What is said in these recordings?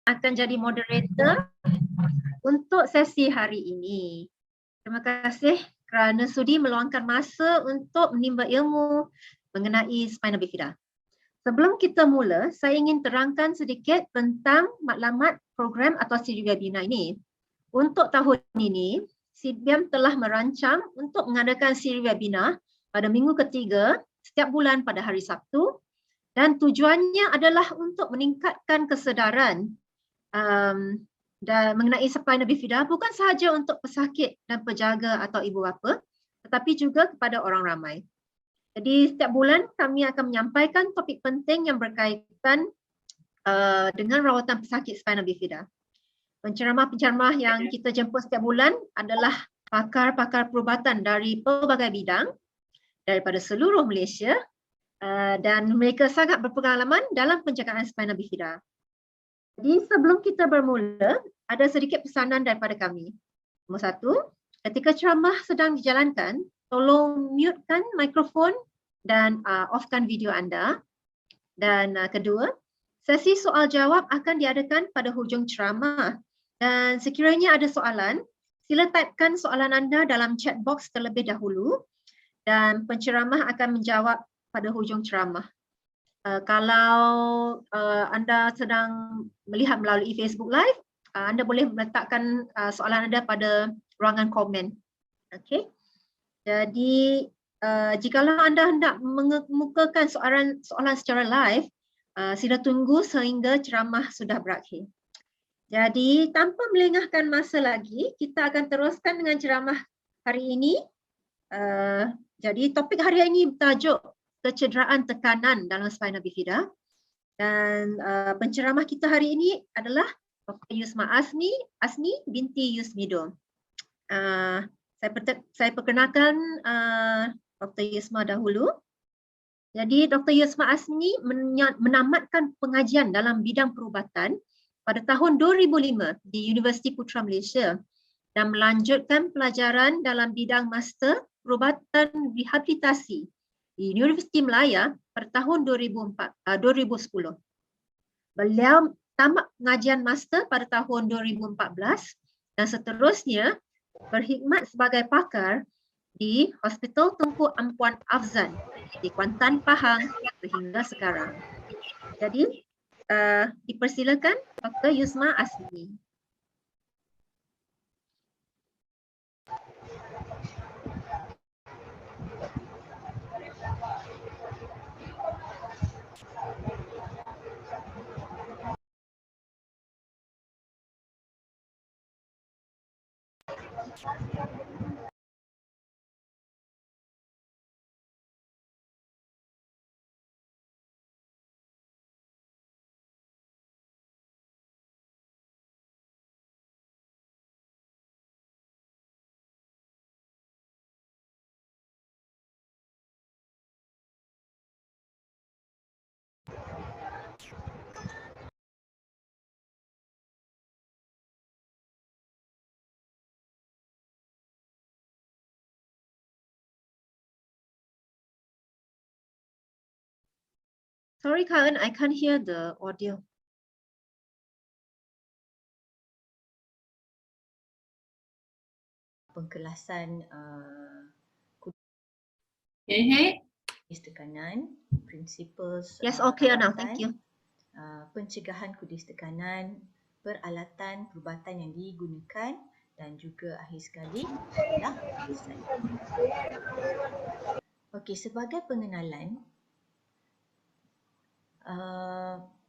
akan jadi moderator untuk sesi hari ini. Terima kasih kerana sudi meluangkan masa untuk menimba ilmu mengenai spina bifida. Sebelum kita mula, saya ingin terangkan sedikit tentang maklumat program atau siri webinar ini. Untuk tahun ini, CBM telah merancang untuk mengadakan siri webinar pada minggu ketiga setiap bulan pada hari Sabtu, dan tujuannya adalah untuk meningkatkan kesedaran dan mengenai spina bifida bukan sahaja untuk pesakit dan penjaga atau ibu bapa, tetapi juga kepada orang ramai. Jadi setiap bulan kami akan menyampaikan topik penting yang berkaitan dengan rawatan pesakit spina bifida. Penceramah-penceramah yang kita jemput setiap bulan adalah pakar-pakar perubatan dari pelbagai bidang daripada seluruh Malaysia, dan mereka sangat berpengalaman dalam penjagaan spina bifida. Jadi sebelum kita bermula, ada sedikit pesanan daripada kami. Nombor satu, ketika ceramah sedang dijalankan, tolong mutekan mikrofon dan offkan video anda. Dan kedua, sesi soal jawab akan diadakan pada hujung ceramah. Dan sekiranya ada soalan, sila typekan soalan anda dalam chat box terlebih dahulu dan penceramah akan menjawab pada hujung ceramah. Kalau anda sedang melihat melalui Facebook Live, anda boleh meletakkan soalan anda pada ruangan komen. Okey. Jadi jikalau anda hendak mengemukakan soalan secara live, sila tunggu sehingga ceramah sudah berakhir. Jadi tanpa melengahkan masa lagi, kita akan teruskan dengan ceramah hari ini. Jadi topik hari ini bertajuk kecederaan tekanan dalam spina bifida, dan penceramah kita hari ini adalah Dr. Yusma Asni binti Yusmido. Saya perkenalkan Dr. Yusma dahulu. Jadi Dr. Yusma Asni menamatkan pengajian dalam bidang perubatan pada tahun 2005 di Universiti Putra Malaysia dan melanjutkan pelajaran dalam bidang master perubatan rehabilitasi di Universiti Melaya pada tahun 2010. Beliau tamat pengajian master pada tahun 2014 dan seterusnya berkhidmat sebagai pakar di Hospital Tunku Ampuan Afzan di Kuantan, Pahang sehingga sekarang. Jadi dipersilakan Dr. Yusma Asni. Sorry Karen, I can't hear the audio. Pengkelasan kudis tekanan, principles Yes, okay now, thank you. Pencegahan kudis tekanan, peralatan perubatan yang digunakan dan juga akhir sekali adalah kesan. Okey, sebagai pengenalan,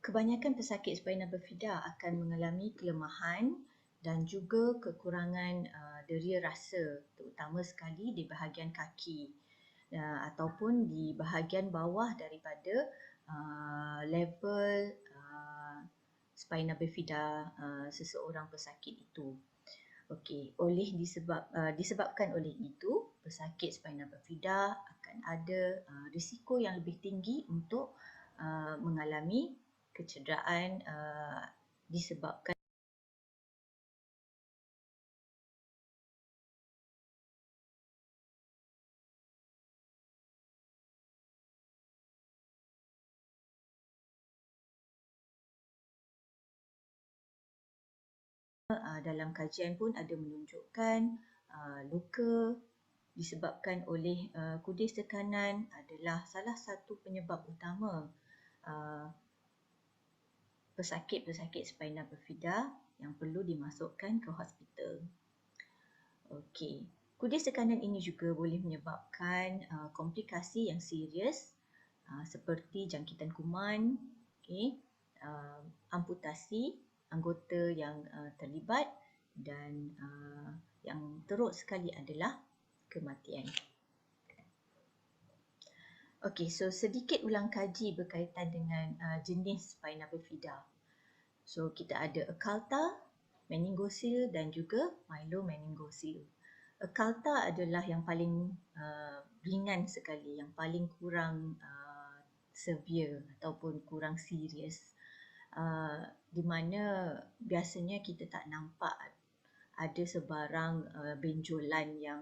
kebanyakan pesakit spina bifida akan mengalami kelemahan dan juga kekurangan deria rasa, terutama sekali di bahagian kaki ataupun di bahagian bawah daripada level spina bifida seseorang pesakit itu. Okey, disebabkan oleh itu, pesakit spina bifida akan ada risiko yang lebih tinggi untuk mengalami kecederaan disebabkan dalam kajian pun ada menunjukkan luka disebabkan oleh kudis tekanan adalah salah satu penyebab utama pesakit-pesakit spina bifida yang perlu dimasukkan ke hospital. Okey, kudis tekanan ini juga boleh menyebabkan komplikasi yang serius seperti jangkitan kuman, amputasi anggota yang terlibat dan yang teruk sekali adalah kematian. Okey, so sedikit ulang kaji berkaitan dengan jenis spina bifida. So kita ada occulta, meningocele dan juga myelomeningocele. Occulta adalah yang paling ringan sekali, yang paling kurang severe ataupun kurang serius. Di mana biasanya kita tak nampak ada sebarang benjolan yang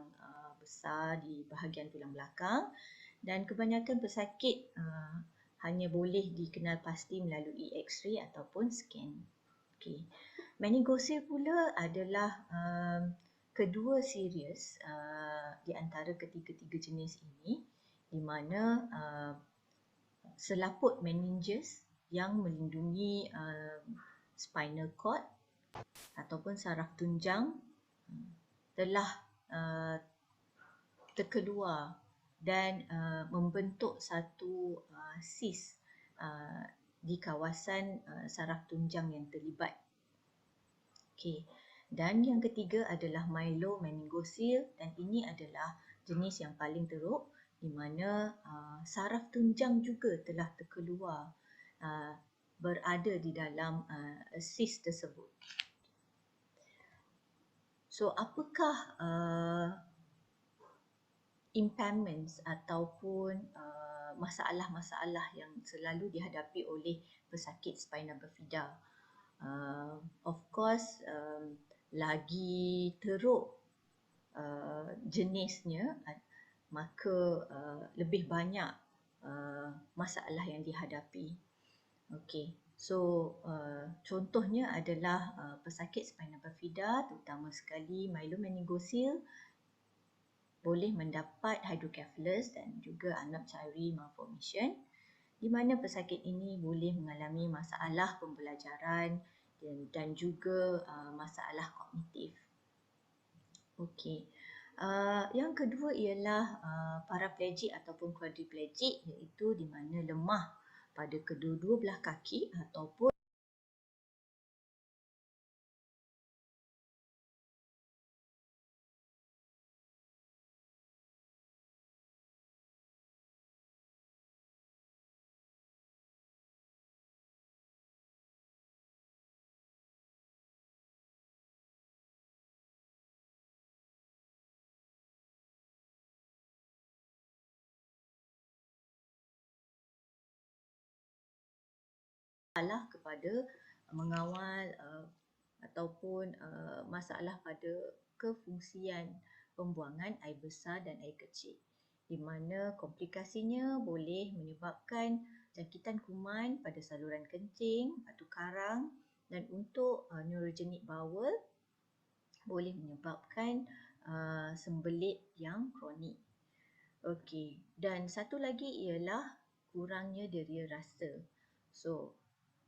besar di bahagian tulang belakang dan kebanyakan pesakit hanya boleh dikenal pasti melalui X-ray ataupun scan. Okay. Meningocele pula adalah kedua serius di antara ketiga-tiga jenis ini, di mana selaput meninges yang melindungi spinal cord ataupun saraf tunjang telah terkeluar dan membentuk satu cyst di kawasan saraf tunjang yang terlibat. Okey. Dan yang ketiga adalah myelomeningocele dan ini adalah jenis yang paling teruk di mana saraf tunjang juga telah terkeluar berada di dalam cyst tersebut. So apakah impairments ataupun masalah-masalah yang selalu dihadapi oleh pesakit spina bifida? Of course, lagi teruk jenisnya, maka lebih banyak masalah yang dihadapi. Okey, so contohnya adalah pesakit spina bifida, terutama sekali myelomeningocele, boleh mendapat hydrocephalus dan juga anaptyrine malformation, di mana pesakit ini boleh mengalami masalah pembelajaran dan juga masalah kognitif. Okey. Yang kedua ialah paraplegik ataupun quadriplegik, iaitu di mana lemah pada kedua-dua belah kaki ataupun masalah kepada mengawal ataupun masalah pada kefungsian pembuangan air besar dan air kecil, di mana komplikasinya boleh menyebabkan jangkitan kuman pada saluran kencing, batu karang, dan untuk neurogenic bowel boleh menyebabkan sembelit yang kronik. Okey, dan satu lagi ialah kurangnya deria rasa. So,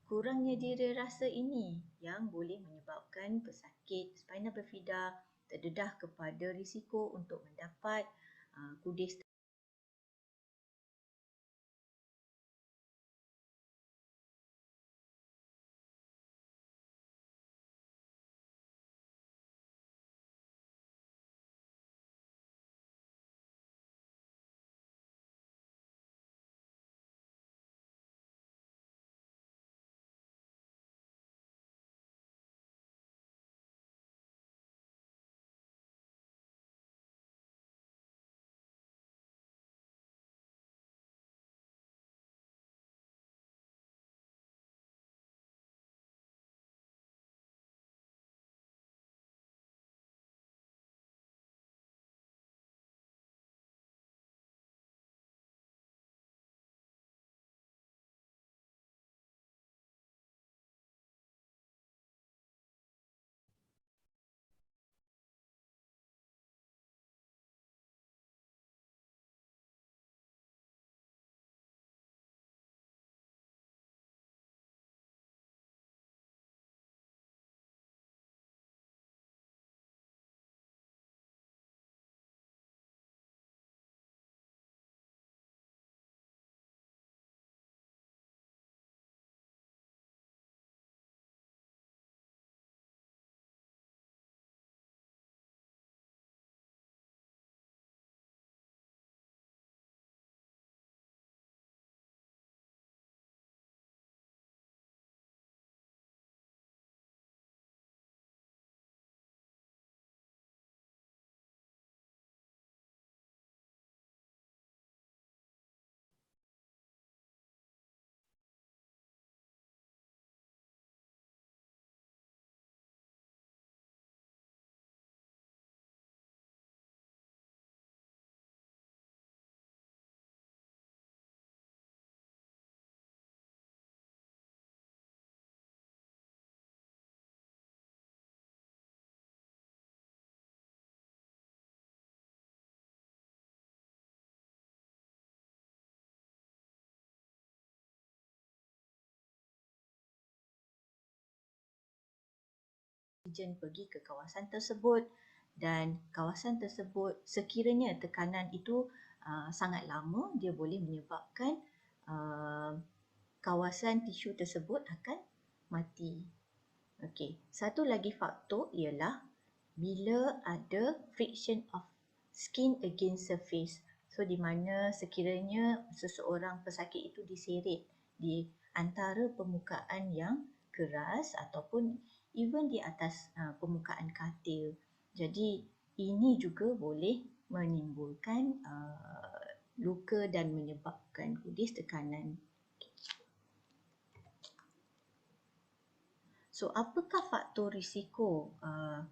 kurangnya deria rasa ini yang boleh menyebabkan pesakit spina bifida terdedah kepada risiko untuk mendapat kudis oksigen pergi ke kawasan tersebut, dan kawasan tersebut sekiranya tekanan itu sangat lama, dia boleh menyebabkan kawasan tisu tersebut akan mati. Okey, satu lagi faktor ialah bila ada friction of skin against surface. So di mana sekiranya seseorang pesakit itu diseret di antara permukaan yang keras ataupun even di atas permukaan katil. Jadi ini juga boleh menimbulkan luka dan menyebabkan kudis tekanan. So apakah faktor risiko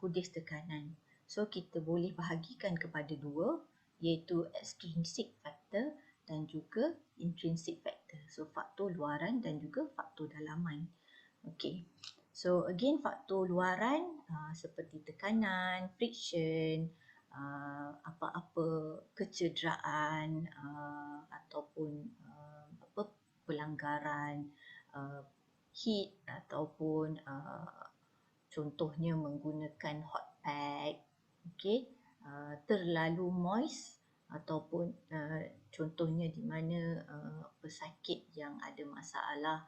kudis tekanan? So kita boleh bahagikan kepada dua, iaitu extrinsic factor dan juga intrinsic factor. So faktor luaran dan juga faktor dalaman. Okey. So again faktor luaran seperti tekanan, friction, apa-apa kecederaan ataupun pelanggaran, heat ataupun contohnya menggunakan hot pack, okey, terlalu moist ataupun contohnya di mana pesakit yang ada masalah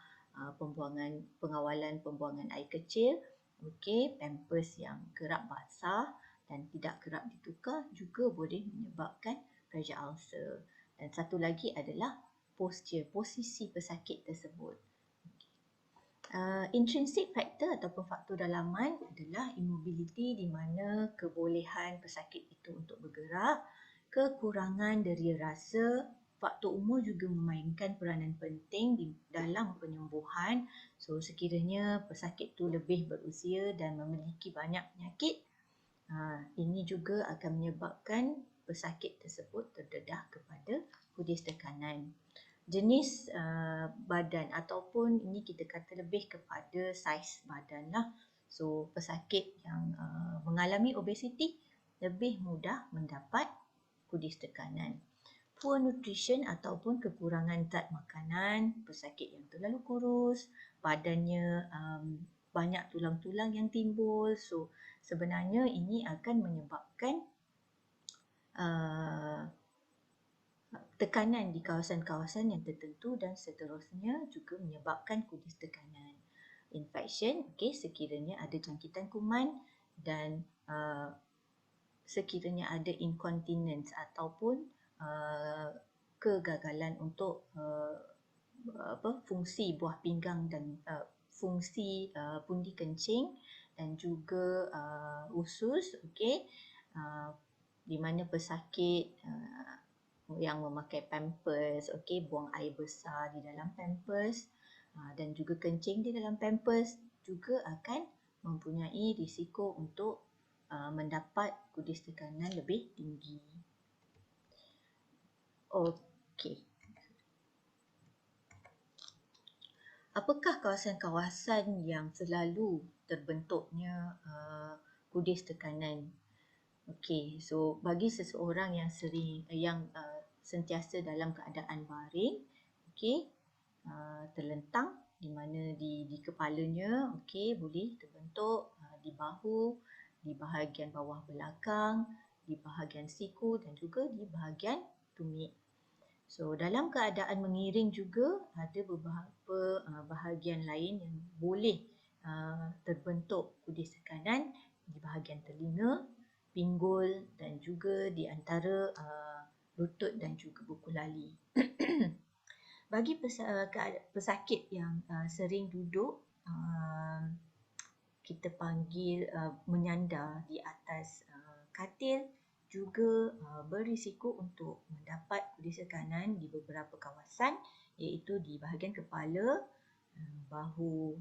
pengawalan pembuangan air kecil, okey, pampers yang kerap basah dan tidak kerap ditukar juga boleh menyebabkan pressure ulcer. Dan satu lagi adalah posisi pesakit tersebut. Intrinsic factor ataupun faktor dalaman adalah immobility di mana kebolehan pesakit itu untuk bergerak, kekurangan deria rasa. Faktor umur juga memainkan peranan penting di dalam penyembuhan. So sekiranya pesakit itu lebih berusia dan memiliki banyak penyakit, ini juga akan menyebabkan pesakit tersebut terdedah kepada kudis tekanan. Jenis badan ataupun ini kita kata lebih kepada saiz badan lah. So pesakit yang mengalami obesiti lebih mudah mendapat kudis tekanan. Poor nutrition ataupun kekurangan zat makanan, pesakit yang terlalu kurus, badannya banyak tulang-tulang yang timbul. So sebenarnya ini akan menyebabkan tekanan di kawasan-kawasan yang tertentu dan seterusnya juga menyebabkan kudis tekanan. Infection, okey, sekiranya ada jangkitan kuman dan sekiranya ada incontinence ataupun kegagalan untuk fungsi buah pinggang dan fungsi pundi kencing dan juga usus, okey, di mana pesakit yang memakai pampers, okey, buang air besar di dalam pampers dan juga kencing di dalam pampers juga akan mempunyai risiko untuk mendapat kudis tekanan lebih tinggi. Okey. Apakah kawasan-kawasan yang selalu terbentuknya kudis tekanan? Okey, so bagi seseorang yang sentiasa dalam keadaan baring, okey, terlentang di mana di kepalanya, okey, boleh terbentuk di bahu, di bahagian bawah belakang, di bahagian siku dan juga di bahagian tumit. So dalam keadaan mengiring juga ada beberapa bahagian lain yang boleh terbentuk kudis tekanan di bahagian telinga, pinggul dan juga di antara lutut dan juga buku lali. Bagi pesakit yang sering duduk, kita panggil menyandar di atas katil, juga berisiko untuk mendapat kudis tekanan di beberapa kawasan, iaitu di bahagian kepala, bahu,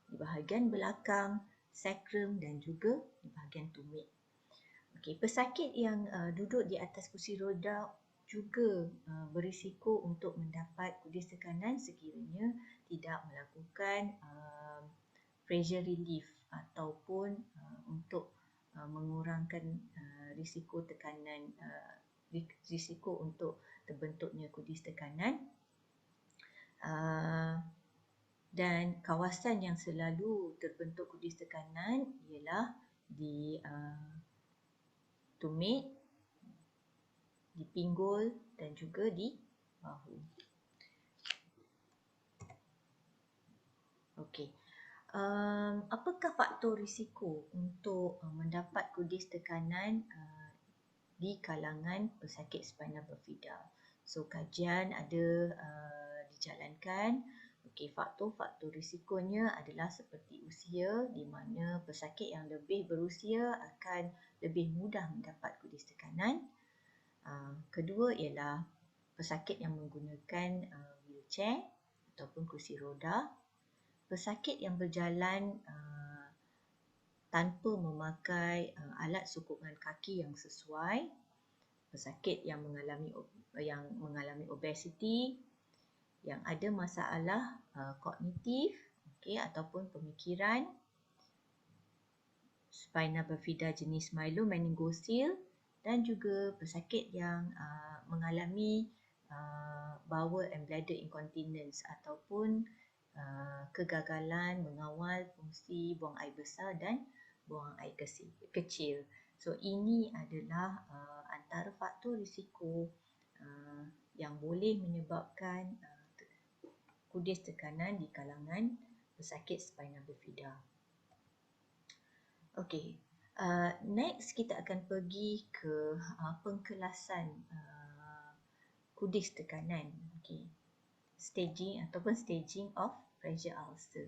di bahagian belakang, sacrum dan juga di bahagian tumit. Okey, pesakit yang duduk di atas kursi roda juga berisiko untuk mendapat kudis tekanan sekiranya tidak melakukan pressure relief ataupun untuk mengurangkan risiko tekanan, risiko untuk terbentuknya kudis tekanan. Dan kawasan yang selalu terbentuk kudis tekanan ialah di tumit, di pinggul dan juga di bahu. Okey. Apakah faktor risiko untuk mendapat kudis tekanan di kalangan pesakit spina bifida? So kajian ada dijalankan. Okey, faktor-faktor risikonya adalah seperti usia, di mana pesakit yang lebih berusia akan lebih mudah mendapat kudis tekanan. Kedua ialah pesakit yang menggunakan wheelchair ataupun kursi roda. Pesakit yang berjalan tanpa memakai alat sokongan kaki yang sesuai, pesakit yang mengalami obesiti, yang ada masalah kognitif, ataupun pemikiran, spina bifida jenis myelomeningocele, dan juga pesakit yang mengalami bowel and bladder incontinence ataupun kegagalan mengawal fungsi buang air besar dan buang air kecil. So ini adalah antara faktor risiko yang boleh menyebabkan kudis tekanan di kalangan pesakit spina bifida. Okey, next kita akan pergi ke pengkelasan kudis tekanan. Okey, staging of pressure ulcer.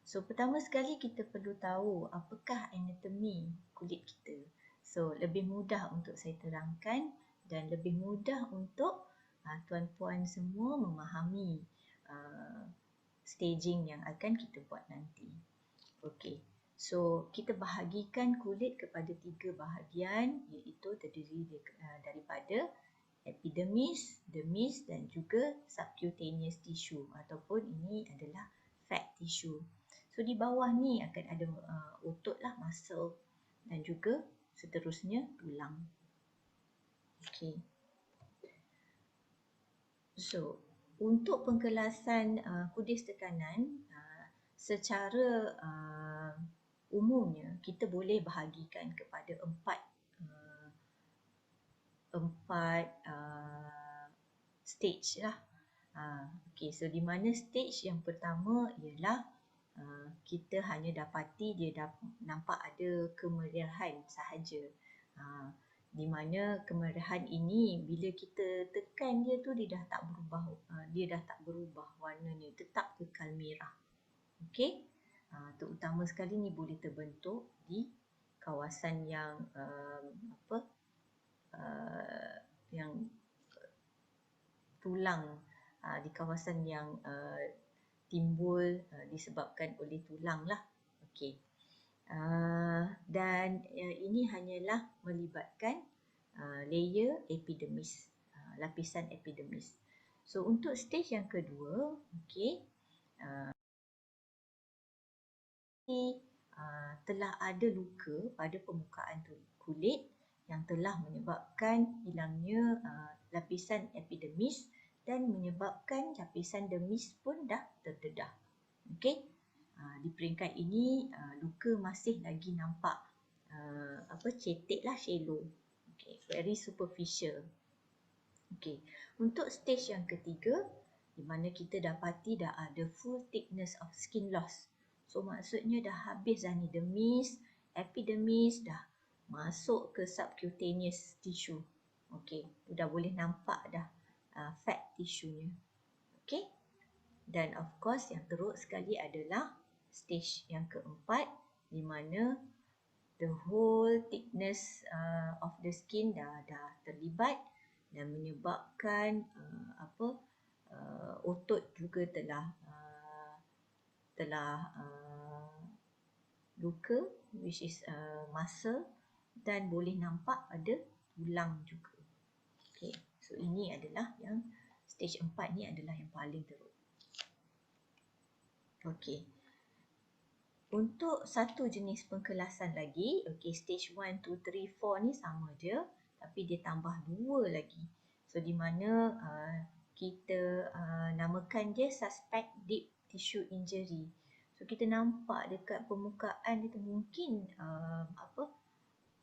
So pertama sekali kita perlu tahu apakah anatomi kulit kita. So lebih mudah untuk saya terangkan dan lebih mudah untuk tuan-puan semua memahami staging yang akan kita buat nanti. Okey, so kita bahagikan kulit kepada 3 bahagian, iaitu terdiri daripada epidermis, dermis dan juga subcutaneous tissue ataupun ini adalah fat tissue. So di bawah ni akan ada otot lah, muscle dan juga seterusnya tulang. Okey. So untuk pengkelasan kudis tekanan secara umumnya kita boleh bahagikan kepada empat stage lah. Okey, so di mana stage yang pertama ialah kita hanya dapati dia nampak ada kemerahan sahaja. Di mana kemerahan ini bila kita tekan dia tu dia dah tak berubah warnanya, tetap kekal merah. Okey. Terutama sekali ni boleh terbentuk di kawasan yang yang tulang, di kawasan yang timbul disebabkan oleh tulang lah. Okey. Dan ini hanyalah melibatkan layer epidermis, lapisan epidermis. So untuk stage yang kedua, okey, telah ada luka pada permukaan kulit yang telah menyebabkan hilangnya lapisan epidermis dan menyebabkan lapisan dermis pun dah terdedah. Okey. Di peringkat ini luka masih lagi nampak cetek lah, shallow. Okey, very superficial. Okey, untuk stage yang ketiga di mana kita dapati dah ada full thickness of skin loss. So maksudnya dah habis dah ni dermis, epidermis dah masuk ke subcutaneous tissue. Okey, dah boleh nampak dah fat tissue-nya. Okey. Dan of course yang teruk sekali adalah stage yang keempat di mana the whole thickness of the skin dah terlibat dan menyebabkan otot juga telah luka, which is muscle, dan boleh nampak pada tulang juga. Okay, so ini adalah yang stage 4 ni adalah yang paling teruk. Okay, untuk satu jenis pengkelasan lagi, okay, stage 1, 2, 3, 4 ni sama je, tapi dia tambah 2 lagi. So di mana kita namakan dia suspect deep tissue injury. So kita nampak dekat permukaan dia tu mungkin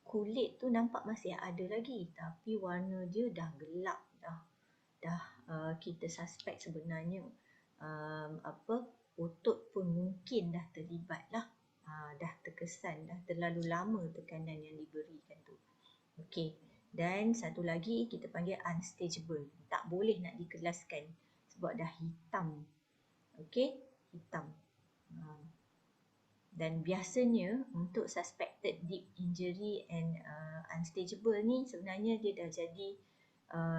kulit tu nampak masih ada lagi, tapi warna dia dah gelap dah kita suspect sebenarnya otot pun mungkin dah terlibat lah, dah terkesan, dah terlalu lama tekanan yang diberikan tu. Okey. Dan satu lagi kita panggil unstageable. Tak boleh nak dikelaskan sebab dah hitam. Okey, hitam. Dan biasanya untuk suspected deep injury and unstageable ni sebenarnya dia dah jadi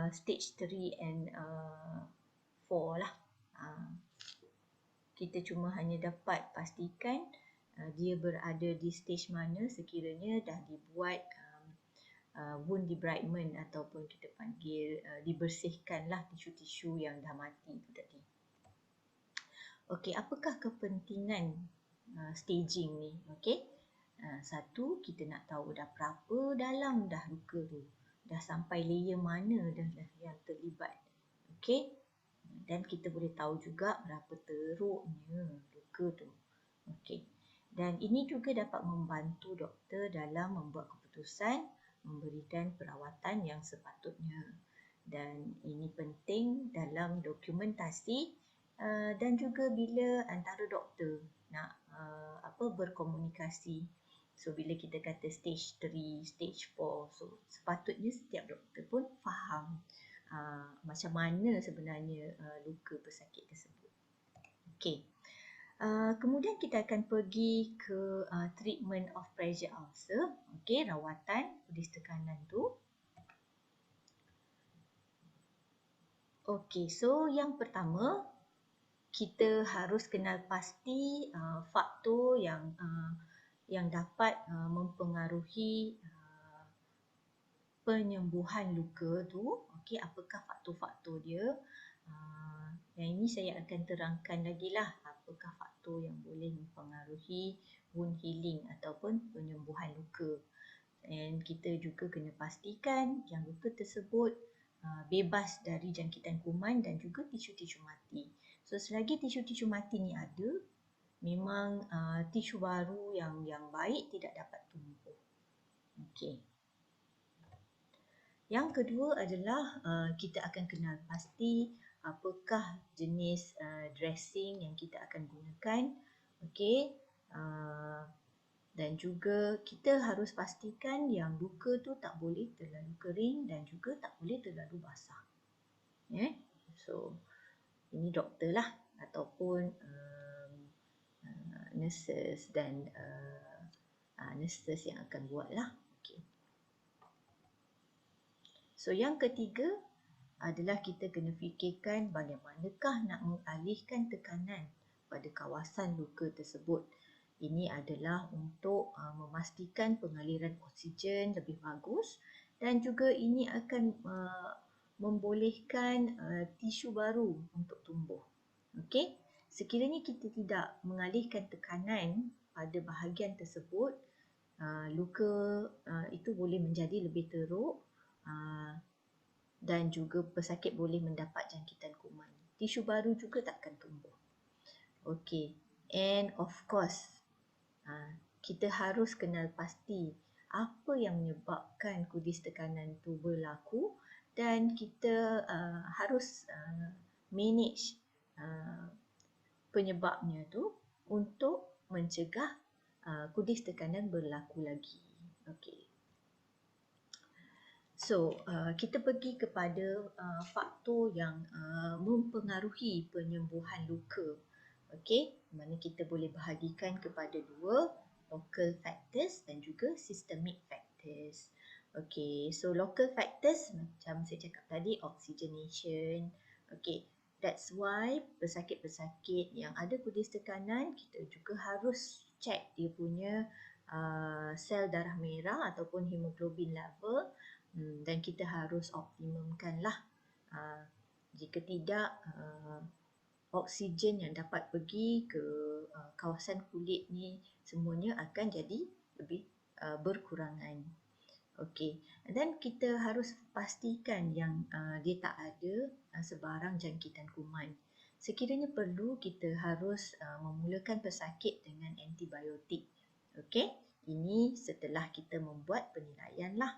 stage 3 and 4 lah. Kita cuma hanya dapat pastikan dia berada di stage mana sekiranya dah dibuat wound debridement ataupun kita panggil dibersihkanlah tisu-tisu yang dah mati tu tadi. Okey, apakah kepentingan staging ni? Okey. Satu, kita nak tahu dah berapa dalam dah luka tu. Dah sampai layer mana dah yang terlibat. Okey. Dan kita boleh tahu juga berapa teruknya luka tu. Okey. Dan ini juga dapat membantu doktor dalam membuat keputusan memberikan perawatan yang sepatutnya. Dan ini penting dalam dokumentasi dan juga bila antara doktor nak berkomunikasi. So bila kita kata stage 3, stage 4, so sepatutnya setiap doktor pun faham macam mana sebenarnya luka pesakit tersebut. Okey. Kemudian kita akan pergi ke treatment of pressure ulcer. Okey, rawatan kudis tekanan tu. Okey, so yang pertama kita harus kenal pasti faktor yang dapat mempengaruhi penyembuhan luka tu. Okey, apakah faktor-faktor dia? Yang ini saya akan terangkan lagi lah apakah faktor yang boleh mempengaruhi wound healing ataupun penyembuhan luka. Dan kita juga kena pastikan yang luka tersebut bebas dari jangkitan kuman dan juga tisu-tisu mati. So selagi tisu-tisu mati ni ada, memang tisu baru yang baik tidak dapat tumbuh. Okey. Yang kedua adalah kita akan kenal pasti apakah jenis dressing yang kita akan gunakan. Okey. Dan juga kita harus pastikan yang luka tu tak boleh terlalu kering dan juga tak boleh terlalu basah. So ini doktor lah ataupun nurses dan nurses yang akan buat lah. Okay. So yang ketiga adalah kita kena fikirkan bagaimanakah nak mengalihkan tekanan pada kawasan luka tersebut. Ini adalah untuk memastikan pengaliran oksigen lebih bagus dan juga ini akan membolehkan tisu baru untuk tumbuh. Okey, sekiranya kita tidak mengalihkan tekanan pada bahagian tersebut, luka itu boleh menjadi lebih teruk dan juga pesakit boleh mendapat jangkitan kuman. Tisu baru juga takkan tumbuh. Okey, and of course kita harus kenal pasti apa yang menyebabkan kudis tekanan itu berlaku dan kita harus manage penyebabnya tu untuk mencegah kudis tekanan berlaku lagi. Okey. So, kita pergi kepada faktor yang mempengaruhi penyembuhan luka. Okey, mana kita boleh bahagikan kepada dua, local factors dan juga systemic factors. Okey, so local factors macam saya cakap tadi, oxygenation. Okey, that's why pesakit-pesakit yang ada kudis tekanan, kita juga harus check dia punya sel darah merah ataupun hemoglobin level dan kita harus optimumkan lah. Jika tidak, oksigen yang dapat pergi ke kawasan kulit ni semuanya akan jadi lebih berkurangan. Okey, dan kita harus pastikan yang dia tak ada sebarang jangkitan kuman. Sekiranya perlu, kita harus memulakan pesakit dengan antibiotik. Okey, ini setelah kita membuat penilaian lah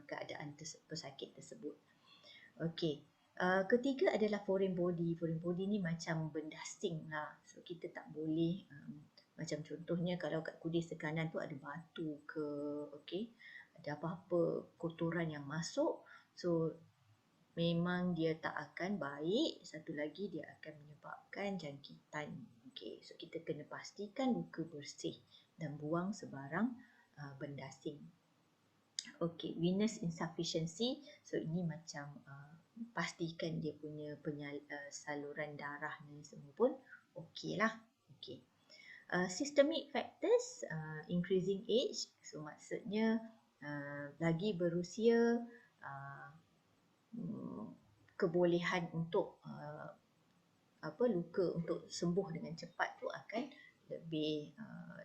keadaan pesakit tersebut. Okey, ketiga adalah foreign body. Foreign body ni macam benda asing lah. So kita tak boleh macam contohnya kalau kat kudis tekanan tu ada batu ke, okey, ada apa-apa kotoran yang masuk. So memang dia tak akan baik. Satu lagi dia akan menyebabkan jangkitan. Okey, so kita kena pastikan luka bersih dan buang sebarang benda asing. Okey, venous insufficiency. So ini macam pastikan dia punya saluran darah ni semua pun okey lah. Okey. Systemic factors, increasing age. So maksudnya lagi berusia, kebolehan untuk luka untuk sembuh dengan cepat tu akan lebih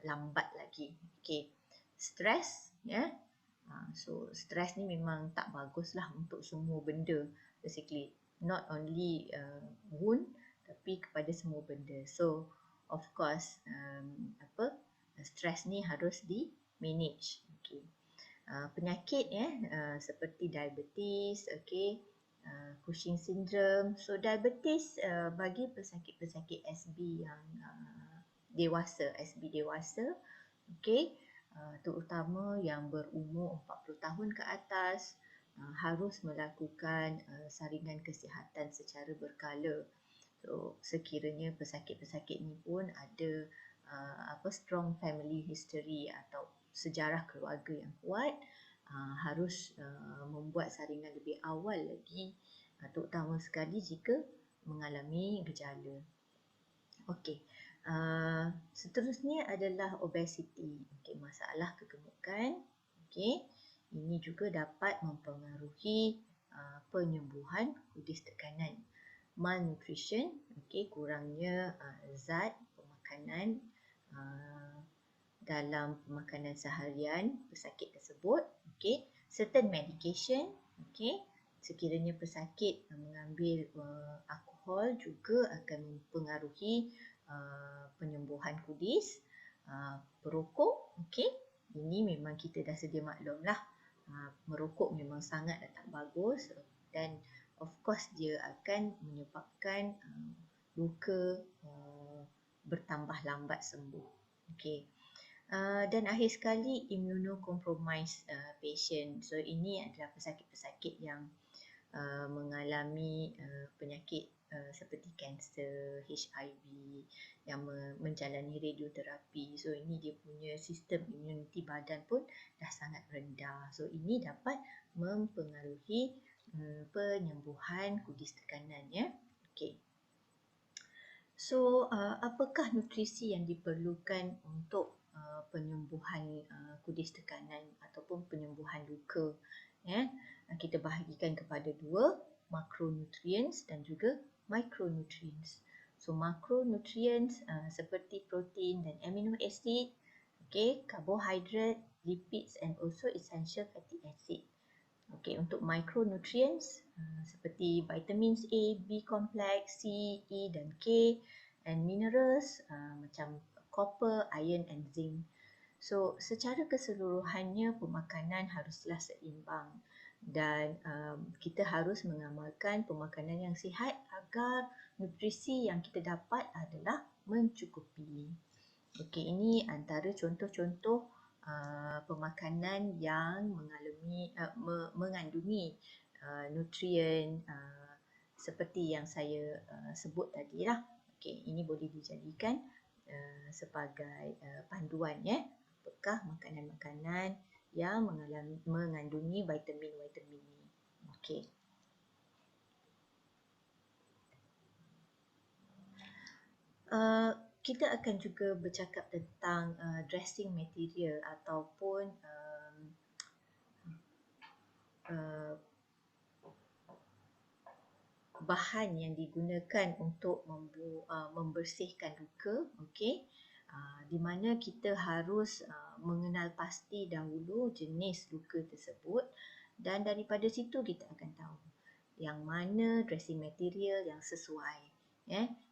lambat lagi. Okey. Stress, ya. So stress ni memang tak bagus lah untuk semua benda, basically not only wound tapi kepada semua benda. So of course stress ni harus di manage. Okay. Penyakit seperti diabetes, okay, Cushing syndrome. So diabetes bagi pesakit-pesakit SB yang dewasa, SB dewasa, okay, terutama yang berumur 40 tahun ke atas, harus melakukan saringan kesihatan secara berkala. So sekiranya pesakit-pesakit ni pun ada strong family history atau sejarah keluarga yang kuat, harus membuat saringan lebih awal lagi, terutama sekali jika mengalami gejala. Okey. Seterusnya adalah obesity. Okey, masalah kegemukan. Okey. Ini juga dapat mempengaruhi penyembuhan kudis tekanan. Malnutrition, okey, kurangnya zat pemakanan dalam pemakanan seharian pesakit tersebut. Okey. Certain medication, okey. Sekiranya pesakit mengambil alkohol juga akan mempengaruhi penyembuhan kudis. Perokok, okey, ini memang kita dah sedia maklum lah. Merokok memang sangat tak bagus dan of course dia akan menyebabkan luka bertambah lambat sembuh. Okey. Dan akhir sekali immunocompromised patient. So ini adalah pesakit-pesakit yang mengalami penyakit seperti kanser, HIV, yang menjalani radioterapi. So ini dia punya sistem imuniti badan pun dah sangat rendah. So ini dapat mempengaruhi penyembuhan kudis tekanan, ya. Okey. So apakah nutrisi yang diperlukan untuk penyembuhan kudis tekanan ataupun penyembuhan luka, ya? Kita bahagikan kepada dua, macronutrients dan juga micronutrients. So macronutrients seperti protein dan amino acid, okay, carbohydrate, lipids and also essential fatty acid. Okay, untuk micronutrients seperti vitamins A, B complex, C, E dan K, and minerals macam copper, iron and zinc. So secara keseluruhannya pemakanan haruslah seimbang dan kita harus mengamalkan pemakanan yang sihat agar nutrisi yang kita dapat adalah mencukupi. Okey, ini antara contoh-contoh pemakanan yang mengandungi nutrien seperti yang saya sebut tadi lah. Okey, ini boleh dijadikan sebagai panduan, ya. Apakah makanan-makanan yang mengandungi vitamin-vitamin ini. Okey. Kita akan juga bercakap tentang dressing material ataupun bahan yang digunakan untuk membersihkan luka. Okey. di mana kita harus mengenal pasti dahulu jenis luka tersebut, dan daripada situ kita akan tahu yang mana dressing material yang sesuai.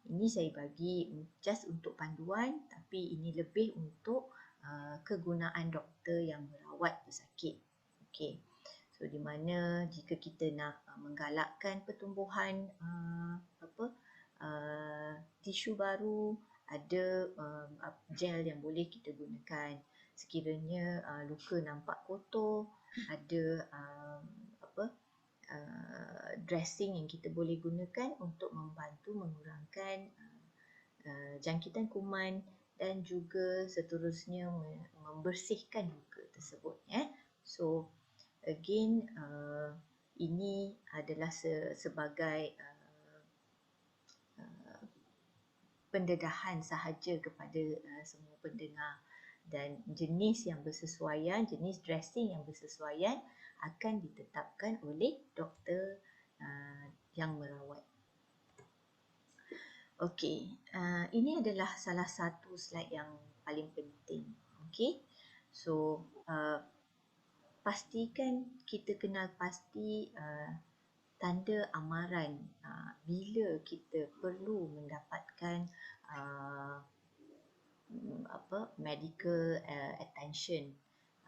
Ini saya bagi just untuk panduan, tapi ini lebih untuk kegunaan doktor yang merawat pesakit. Okey. So di mana jika kita nak menggalakkan pertumbuhan tisu baru, ada gel yang boleh kita gunakan. Sekiranya luka nampak kotor, ada dressing yang kita boleh gunakan untuk membantu mengurangkan jangkitan kuman dan juga seterusnya membersihkan luka tersebut. So again, ini adalah sebagai pendedahan sahaja kepada semua pendengar, dan jenis yang bersesuaian, jenis dressing yang bersesuaian akan ditetapkan oleh doktor yang merawat. Okey, ini adalah salah satu slide yang paling penting. Okey, so pastikan kita kenal pasti tanda amaran bila kita perlu mendapatkan medical attention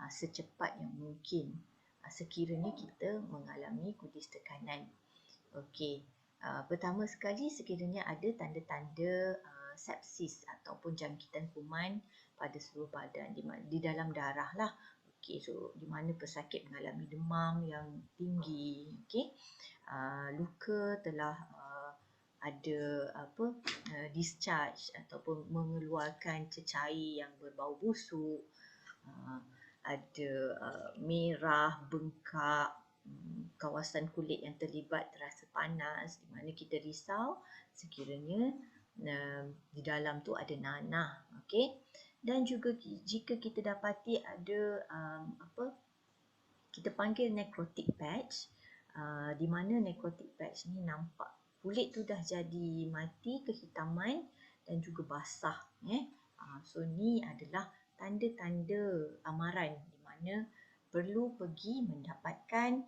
secepat yang mungkin sekiranya kita mengalami kudis tekanan. Okey, pertama sekali sekiranya ada tanda-tanda sepsis ataupun jangkitan kuman pada seluruh badan di dalam darah lah. Okey, so di mana pesakit mengalami demam yang tinggi, okey, luka telah ada discharge ataupun mengeluarkan cecair yang berbau busuk, ada merah, bengkak, kawasan kulit yang terlibat terasa panas, di mana kita risau sekiranya di dalam tu ada nanah. Okey, dan juga jika kita dapati ada kita panggil necrotic patch, di mana necrotic patch ni nampak kulit tu dah jadi mati, kehitaman dan juga basah. So ni adalah tanda-tanda amaran di mana perlu pergi mendapatkan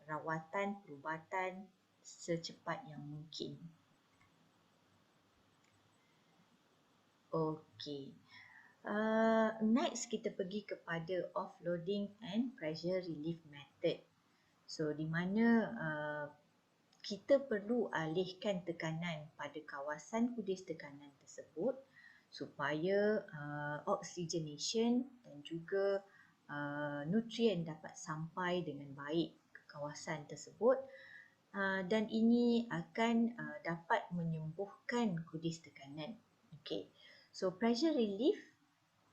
rawatan, perubatan secepat yang mungkin. Okey. Next kita pergi kepada offloading and pressure relief method. So di mana kita perlu alihkan tekanan pada kawasan kudis tekanan tersebut supaya oxygenation dan juga nutrien dapat sampai dengan baik ke kawasan tersebut, dan ini akan dapat menyembuhkan kudis tekanan. Okay. So pressure relief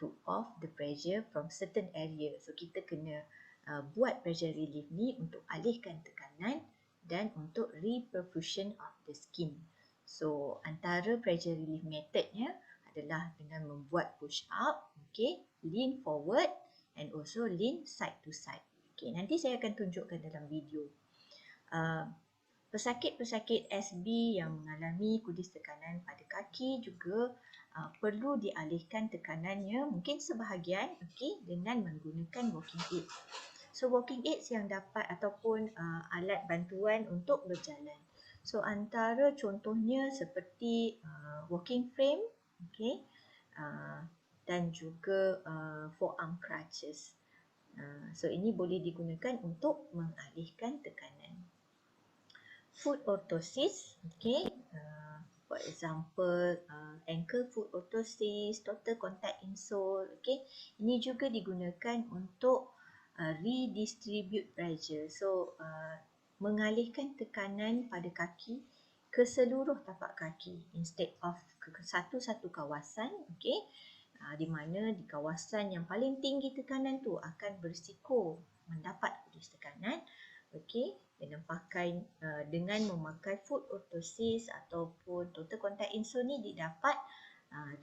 to off the pressure from certain area. So kita kena buat pressure relief ni untuk alihkan tekanan dan untuk reperfusion of the skin. So antara pressure relief methodnya adalah dengan membuat push up, okay, lean forward and also lean side to side. Okay, nanti saya akan tunjukkan dalam video. Pesakit-pesakit SB yang mengalami kudis tekanan pada kaki juga perlu dialihkan tekanannya mungkin sebahagian, okay, dengan menggunakan walking aid. So walking aids yang dapat ataupun alat bantuan untuk berjalan. So antara contohnya seperti walking frame, okay, dan juga forearm crutches. So ini boleh digunakan untuk mengalihkan tekanan. Foot orthosis, okay, for example ankle foot orthosis, total contact insole, okay, ini juga digunakan untuk redistribute pressure. So mengalihkan tekanan pada kaki ke seluruh tapak kaki instead of ke satu-satu kawasan, okay, di mana di kawasan yang paling tinggi tekanan tu akan berisiko mendapat kudis tekanan, okay, dengan memakai foot orthosis ataupun total contact insole ni didapat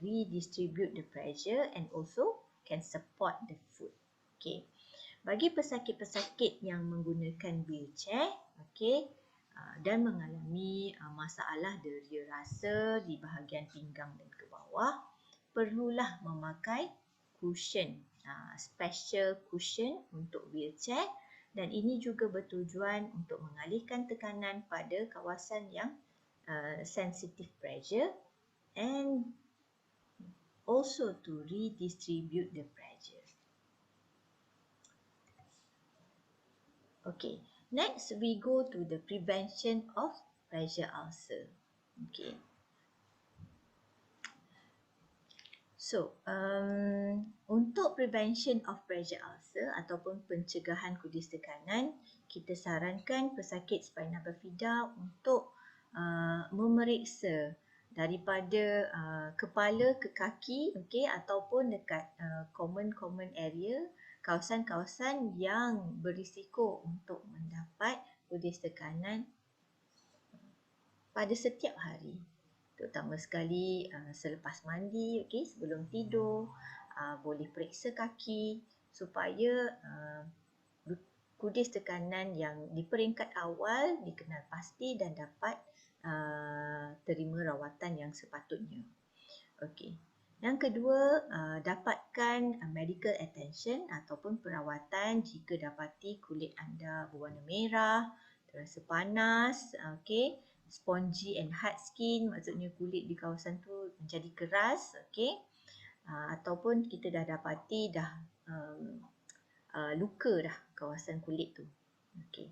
redistribute the pressure and also can support the foot. Okay. Bagi pesakit-pesakit yang menggunakan wheelchair, okay, dan mengalami masalah deria rasa di bahagian pinggang dan ke bawah, perlulah memakai cushion, special cushion untuk wheelchair, dan ini juga bertujuan untuk mengalihkan tekanan pada kawasan yang sensitive pressure and also to redistribute the pressure. Okay, next we go to the prevention of pressure ulcer. Okay. So, untuk prevention of pressure ulcer ataupun pencegahan kudis tekanan, kita sarankan pesakit spina bifida untuk memeriksa daripada kepala ke kaki, okay, ataupun dekat common area, kawasan-kawasan yang berisiko untuk mendapat kudis tekanan pada setiap hari. Terutama sekali selepas mandi, okay, sebelum tidur, boleh periksa kaki supaya kudis tekanan yang di peringkat awal dikenal pasti dan dapat terima rawatan yang sepatutnya. Okay. Yang kedua, dapatkan medical attention ataupun perawatan jika dapati kulit anda berwarna merah, terasa panas, okay, spongy and hard skin, maksudnya kulit di kawasan tu menjadi keras, okay, ataupun kita dah dapati dah luka dah kawasan kulit tu. Okay.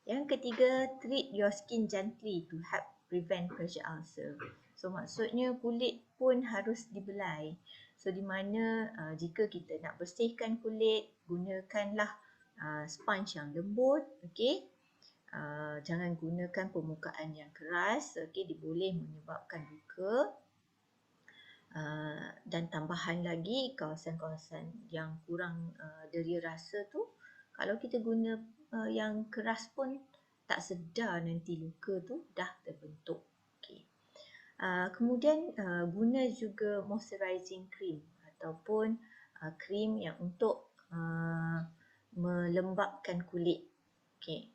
Yang ketiga, treat your skin gently to help prevent pressure ulcer. So maksudnya kulit pun harus dibelai. So di mana jika kita nak bersihkan kulit, gunakanlah sponge yang lembut, okay. Jangan gunakan permukaan yang keras, okay, dia boleh menyebabkan luka. Dan tambahan lagi, kawasan-kawasan yang kurang deria rasa tu, kalau kita guna yang keras pun tak sedar nanti luka tu dah terbentuk. Okay. Kemudian guna juga moisturizing cream ataupun krim yang untuk melembapkan kulit. Okay.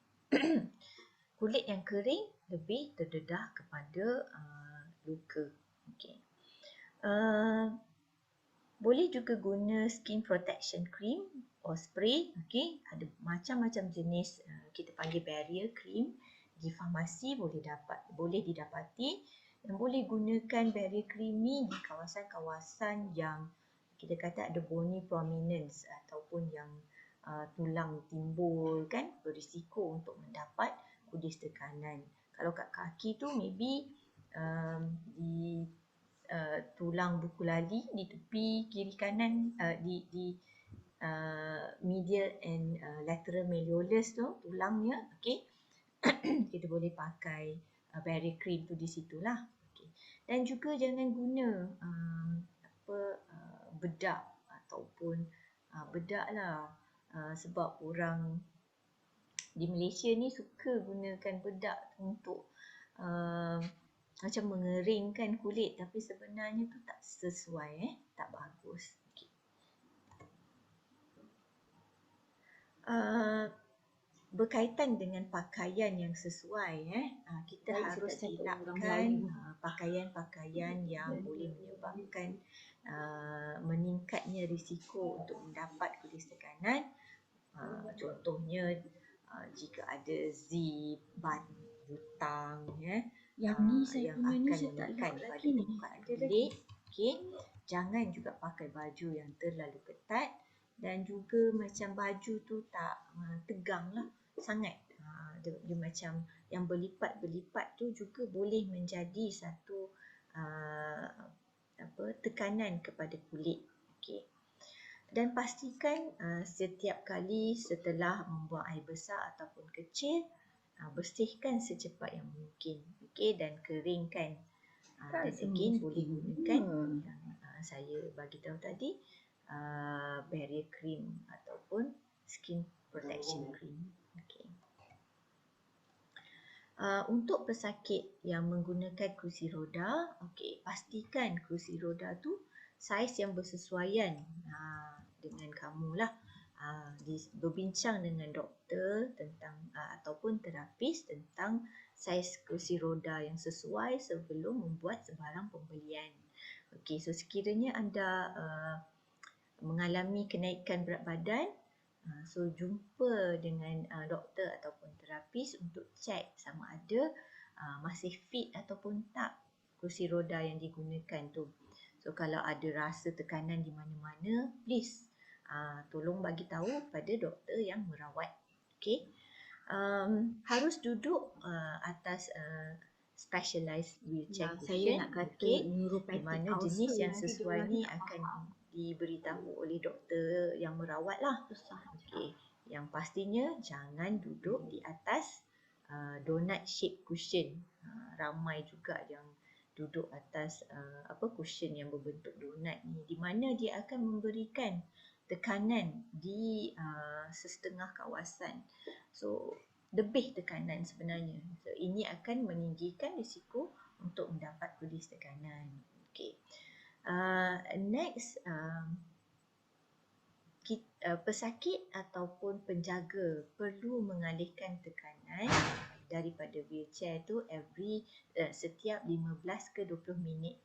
Kulit yang kering lebih terdedah kepada luka. Okay. Boleh juga guna skin protection cream or spray. Okay. Ada macam-macam jenis, kita panggil barrier cream. Di farmasi boleh didapati, dan boleh gunakan barrier cream ni di kawasan-kawasan yang kita kata ada bony prominence ataupun yang tulang timbul, kan, berisiko untuk mendapat kudis tekanan. Kalau kat kaki tu maybe di tulang buku lali di tepi kiri kanan, di medial and lateral malleolus tu tulangnya, okay. Kita boleh pakai barrier cream tu di situlah. Okay. Dan juga jangan guna bedak ataupun bedak lah, sebab orang di Malaysia ni suka gunakan bedak untuk macam mengeringkan kulit, tapi sebenarnya tu tak sesuai, tak bagus. Okay. Berkaitan dengan pakaian yang sesuai, kita harus elakkan pakaian-pakaian yang boleh menyebabkan meningkatnya risiko untuk mendapat kudis tekanan. Contohnya jika ada zip, butang, yang akan menekan pada permukaan kulit. Okay. Jangan juga pakai baju yang terlalu ketat, dan juga macam baju tu tak tegang lah sangat. Dia macam yang berlipat-berlipat tu juga boleh menjadi satu tekanan kepada kulit. Okay. Dan pastikan setiap kali setelah membuang air besar ataupun kecil, bersihkan secepat yang mungkin. Okay. Dan keringkan. Dan again boleh gunakan yang saya bagi tahu tadi, barrier cream ataupun skin protection cream. Okay. Untuk pesakit yang menggunakan kerusi roda, okay, pastikan kerusi roda tu saiz yang bersesuaian dengan kamu lah. Berbincang dengan doktor tentang ataupun terapis tentang saiz kerusi roda yang sesuai sebelum membuat sebarang pembelian. Okey, so sekiranya anda mengalami kenaikan berat badan, so jumpa dengan doktor ataupun terapis untuk cek sama ada masih fit ataupun tak kerusi roda yang digunakan tu. So kalau ada rasa tekanan di mana-mana, please tolong bagi tahu pada doktor yang merawat. Okey. Harus duduk atas specialized wheelchair Ya, cushion. saya nak kata Okey. Di neuropathic mana ulcer jenis yang nanti sesuai diorang ni tak akan faham. diberitahu oleh doktor yang merawat lah. Susah. Okey. Yang pastinya jangan duduk di atas donut shape cushion. Ramai juga yang duduk atas cushion yang berbentuk donut ni, di mana dia akan memberikan tekanan di setengah kawasan. So lebih tekanan sebenarnya. So ini akan meninggikan risiko untuk mendapat polis tekanan. Okey. Next, pesakit ataupun penjaga perlu mengalihkan tekanan daripada wheelchair tu setiap 15 ke 20 minit.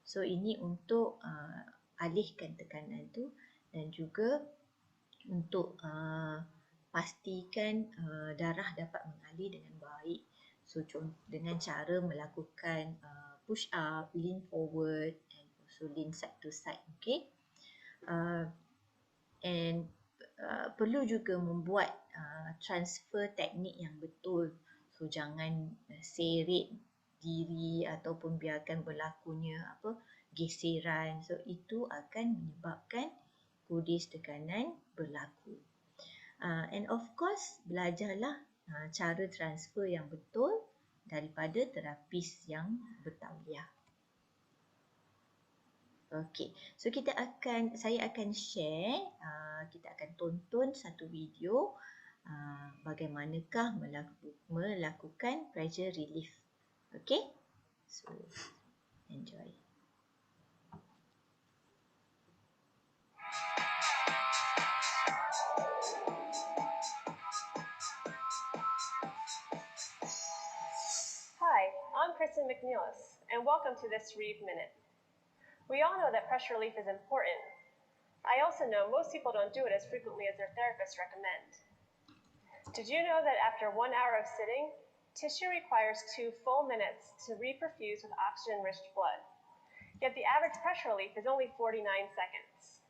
So ini untuk alihkan tekanan tu dan juga untuk pastikan darah dapat mengalir dengan baik. So dengan cara melakukan push up, lean forward and also lean side to side. Okay. And perlu juga membuat transfer teknik yang betul. So jangan seret diri ataupun biarkan berlakunya geseran. So itu akan menyebabkan kudis tekanan berlaku. And of course, belajarlah cara transfer yang betul daripada terapis yang bertauliah. Okey, so saya akan share, kita akan tonton satu video bagaimanakah melakukan pressure relief. Okey, so enjoy. Hi, I'm Kristen McNeilis, and welcome to this Reeve Minute. We all know that pressure relief is important. I also know most people don't do it as frequently as their therapists recommend. Did you know that after 1 hour of sitting, tissue requires 2 full minutes to reperfuse with oxygen-rich blood? Yet the average pressure relief is only 49 seconds.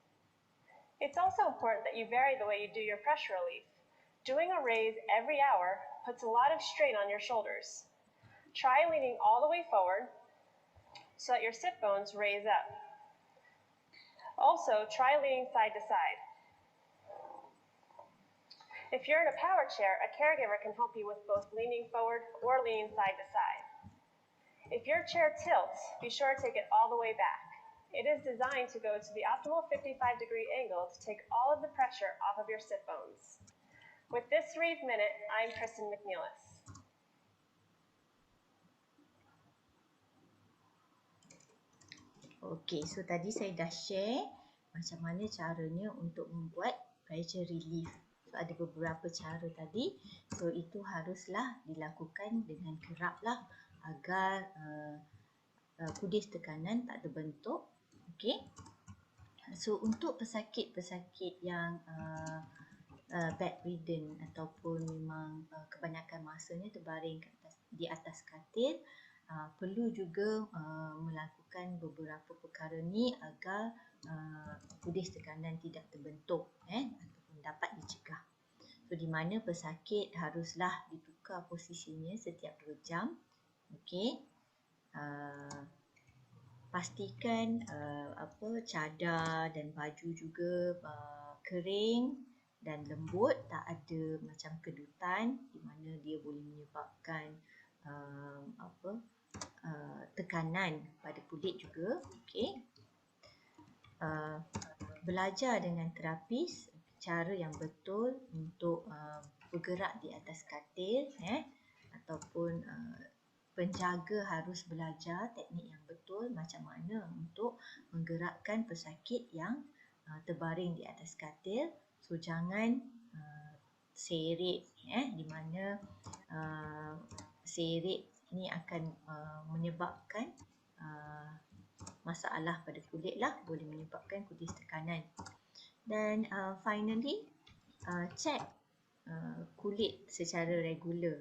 It's also important that you vary the way you do your pressure relief. Doing a raise every hour puts a lot of strain on your shoulders. Try leaning all the way forward so that your sit bones raise up. Also, try leaning side to side. If you're in a power chair, a caregiver can help you with both leaning forward or leaning side to side. If your chair tilts, be sure to take it all the way back. It is designed to go to the optimal 55-degree angle to take all of the pressure off of your sit bones. With this Reeve Minute, I'm Kristen McNeilis. Okey, so tadi saya dah share macam mana caranya untuk membuat pressure relief. So ada beberapa cara tadi. So itu haruslah dilakukan dengan kerap lah agar kudis tekanan tak terbentuk. Okey. So untuk pesakit-pesakit yang bedridden ataupun memang kebanyakan masanya terbaring di atas katil, perlu juga melakukan beberapa perkara ni agar kudis tekanan tidak terbentuk ataupun dapat dicegah. So di mana pesakit haruslah ditukar posisinya setiap 2 jam. Okey. Pastikan cadar dan baju juga kering dan lembut, tak ada macam kedutan di mana dia boleh menyebabkan tekanan pada kulit juga. Okey. Belajar dengan terapis cara yang betul untuk bergerak di atas katil ataupun penjaga harus belajar teknik yang betul macam mana untuk menggerakkan pesakit yang terbaring di atas katil. So jangan seret di mana seret ni akan menyebabkan masalah pada kulit lah, boleh menyebabkan kudis tekanan. Dan finally, check kulit secara regular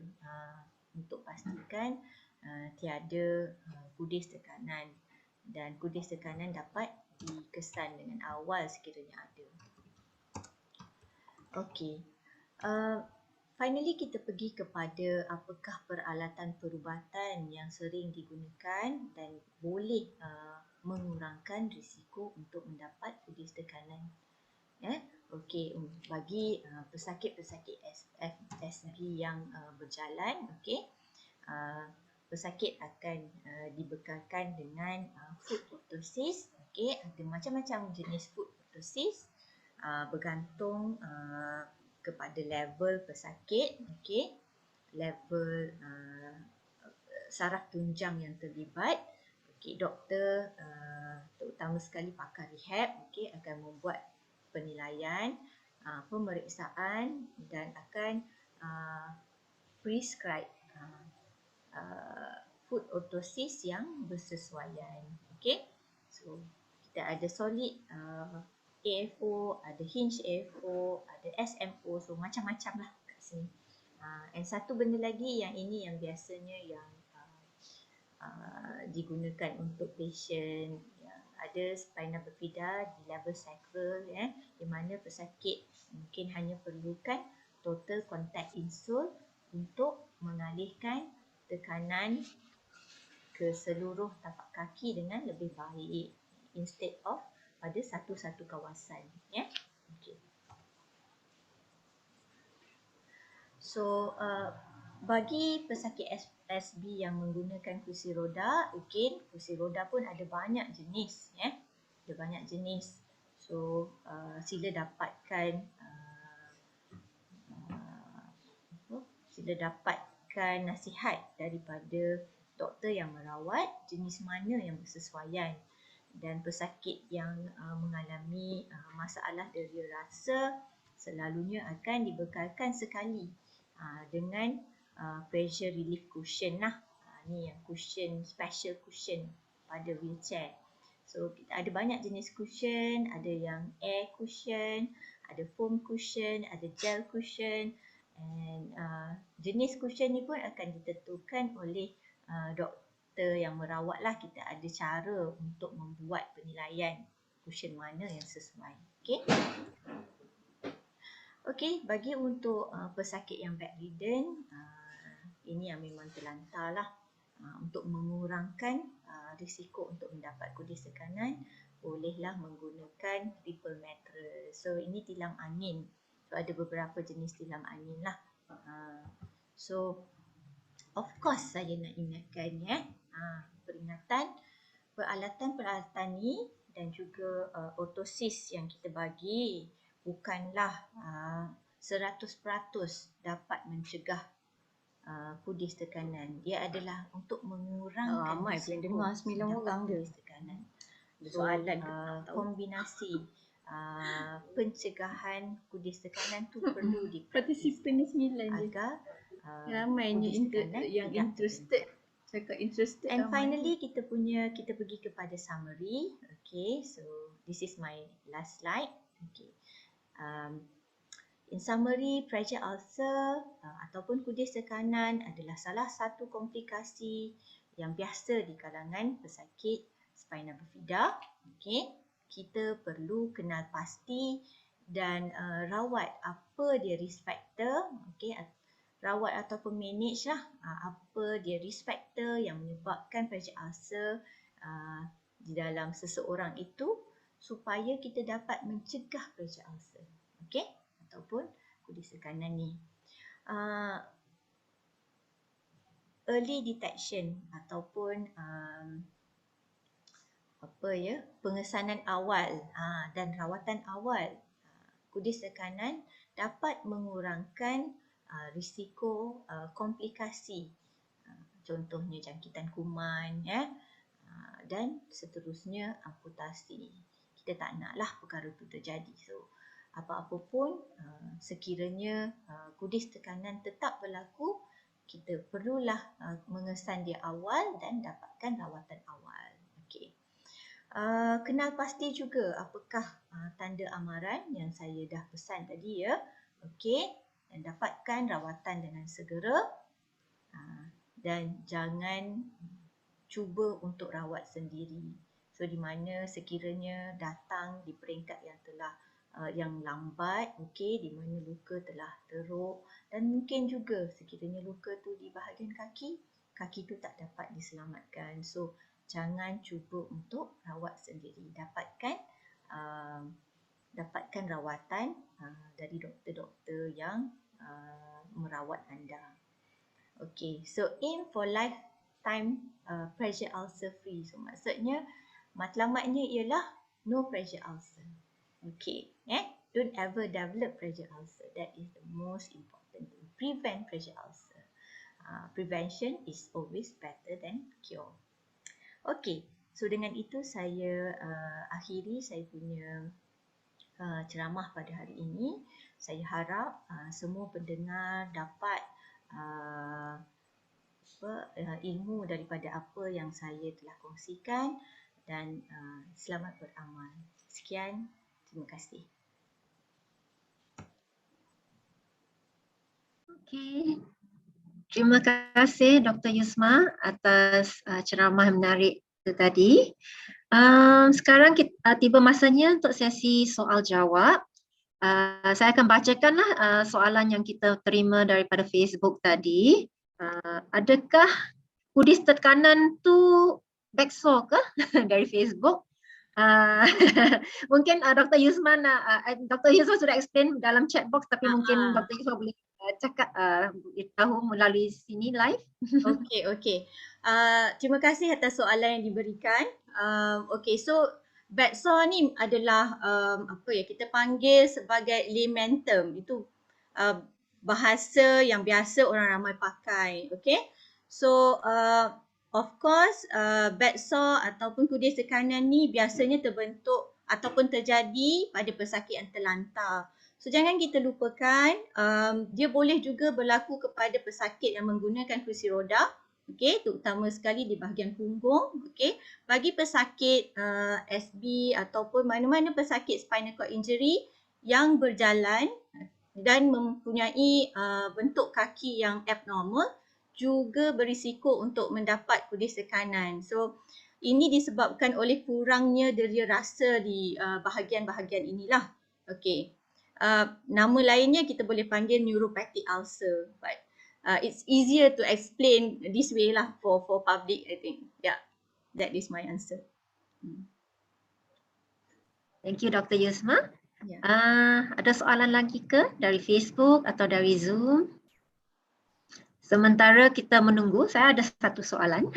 untuk pastikan tiada kudis tekanan, dan kudis tekanan dapat dikesan dengan awal sekiranya ada. Okey. Finally kita pergi kepada apakah peralatan perubatan yang sering digunakan dan boleh mengurangkan risiko untuk mendapat kudis tekanan. Okey, bagi pesakit-pesakit FSB yang berjalan, okey, pesakit akan dibekalkan dengan foot orthosis. Okey, ada macam-macam jenis foot orthosis bergantung kepada level pesakit, okey, level saraf tunjang yang terlibat. Okey, doktor terutama sekali pakar rehab, okey, akan membuat penilaian, pemeriksaan dan akan prescribe foot orthosis yang bersesuaian. Okey, so kita ada solid AFO, ada hinge AFO, ada SMO, so macam-macam lah kat sini. And satu benda lagi yang ini yang biasanya yang digunakan untuk patient yang ada spina bifida di level sacral, di mana pesakit mungkin hanya perlukan total contact insole untuk mengalihkan tekanan ke seluruh tapak kaki dengan lebih baik instead of pada satu-satu kawasan, ya. Okay. So bagi pesakit SB yang menggunakan kursi roda, again kursi roda pun ada banyak jenis, ya. Ada banyak jenis. So sila dapatkan nasihat daripada doktor yang merawat jenis mana yang bersesuaian. Dan pesakit yang mengalami masalah deria rasa selalunya akan dibekalkan sekali dengan pressure relief cushion lah. Ni yang cushion, special cushion pada wheelchair. So kita ada banyak jenis cushion, ada yang air cushion, ada foam cushion, ada gel cushion, and jenis cushion ni pun akan ditentukan oleh doktor yang merawat lah. Kita ada cara untuk membuat penilaian cushion mana yang sesuai. Okey. Okey, bagi untuk pesakit yang bedridden, ini yang memang terlantar lah. Untuk mengurangkan risiko untuk mendapat kudis tekanan, bolehlah menggunakan triple mattress. So ini tilam angin. So ada beberapa jenis tilam angin lah. So of course saya nak ingatkan, peringatan peralatan-peralatan ni dan juga ortosis yang kita bagi bukanlah 100% dapat mencegah kudis tekanan. Dia adalah untuk mengurangkan ramai risiko pendengar 9 orang dia. kudis tekanan. Soalan Kombinasi pencegahan kudis tekanan tu perlu partisipan ni 9 je. agar Ramainya kudis tekanan yang tidak interested. Cakap interested. And finally kita pergi kepada summary. Okay, so this is my last slide. Okay. In summary, pressure ulcer ataupun kudis tekanan adalah salah satu komplikasi yang biasa di kalangan pesakit spina bifida. Okay. Kita perlu kenal pasti dan rawat apa dia risk factor. Okay. Rawat ataupun manage lah apa dia risk factor yang menyebabkan pressure ulcer di dalam seseorang itu supaya kita dapat mencegah pressure ulcer, okey, ataupun kudis tekanan ni. Early detection ataupun pengesanan awal dan rawatan awal kudis tekanan dapat mengurangkan risiko komplikasi, contohnya jangkitan kuman, dan seterusnya amputasi. Kita tak naklah perkara itu terjadi. So apa-apa pun sekiranya kudis tekanan tetap berlaku, kita perlulah mengesan dia awal dan dapatkan rawatan awal. Okey. Kenal pasti juga apakah tanda amaran yang saya dah pesan tadi ya. Okey, dan dapatkan rawatan dengan segera. Dan jangan cuba untuk rawat sendiri. So di mana sekiranya datang di peringkat yang telah yang lambat, okey, di mana luka telah teruk, dan mungkin juga sekiranya luka tu di bahagian kaki, kaki tu tak dapat diselamatkan. So jangan cuba untuk rawat sendiri. Dapatkan rawatan dari doktor-doktor yang merawat anda. Okay, so aim for lifetime pressure ulcer free. So maksudnya matlamatnya ialah no pressure ulcer. Okay, don't ever develop pressure ulcer. That is the most important thing. Prevent pressure ulcer. Prevention is always better than cure. Okay, so dengan itu saya akhiri saya punya ceramah pada hari ini. Saya harap semua pendengar dapat ilmu daripada apa yang saya telah kongsikan dan selamat beramal. Sekian, terima kasih. Okey. Terima kasih Dr. Yusma atas ceramah menarik itu tadi. Sekarang kita, tiba masanya untuk sesi soal jawab. Saya akan bacakanlah soalan yang kita terima daripada Facebook tadi. Adakah kudis tekanan tu backsaw ke dari Facebook? Mungkin Dr. Yusma Dr. Yusma sudah explain dalam chat box, tapi mungkin Dr. Yusma boleh cakap beritahu melalui sini live. Okey. Terima kasih atas soalan yang diberikan. Okey, so backsaw ni adalah kita panggil sebagai layman term. Itu bahasa yang biasa orang ramai pakai. Okey. So of course backsaw ataupun kudis tekanan ni biasanya terbentuk ataupun terjadi pada pesakit yang terlantar. So jangan kita lupakan dia boleh juga berlaku kepada pesakit yang menggunakan kerusi roda. Okey, terutama sekali di bahagian punggung. Okey, bagi pesakit SB ataupun mana-mana pesakit spinal cord injury yang berjalan dan mempunyai bentuk kaki yang abnormal juga berisiko untuk mendapat kudis tekanan. So ini disebabkan oleh kurangnya deria rasa di bahagian-bahagian inilah. Okey. Nama lainnya kita boleh panggil neuropathic ulcer, but it's easier to explain this way lah for public, I think. Yeah, that is my answer. Thank you Dr. Yusma. Yeah. Ada soalan lagi ke dari Facebook atau dari Zoom? Sementara kita menunggu, saya ada satu soalan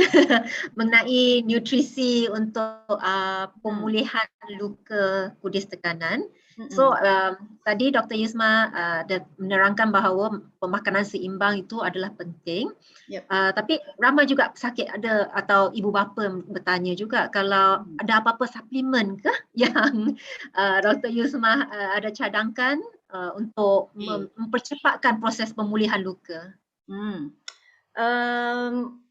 mengenai nutrisi untuk pemulihan luka kudis tekanan. So tadi Dr. Yusma menerangkan bahawa pemakanan seimbang itu adalah penting. Yep. Tapi ramai juga pesakit ada atau ibu bapa bertanya juga kalau ada apa-apa suplemen ke yang Dr. Yusma ada cadangkan untuk mempercepatkan proses pemulihan luka.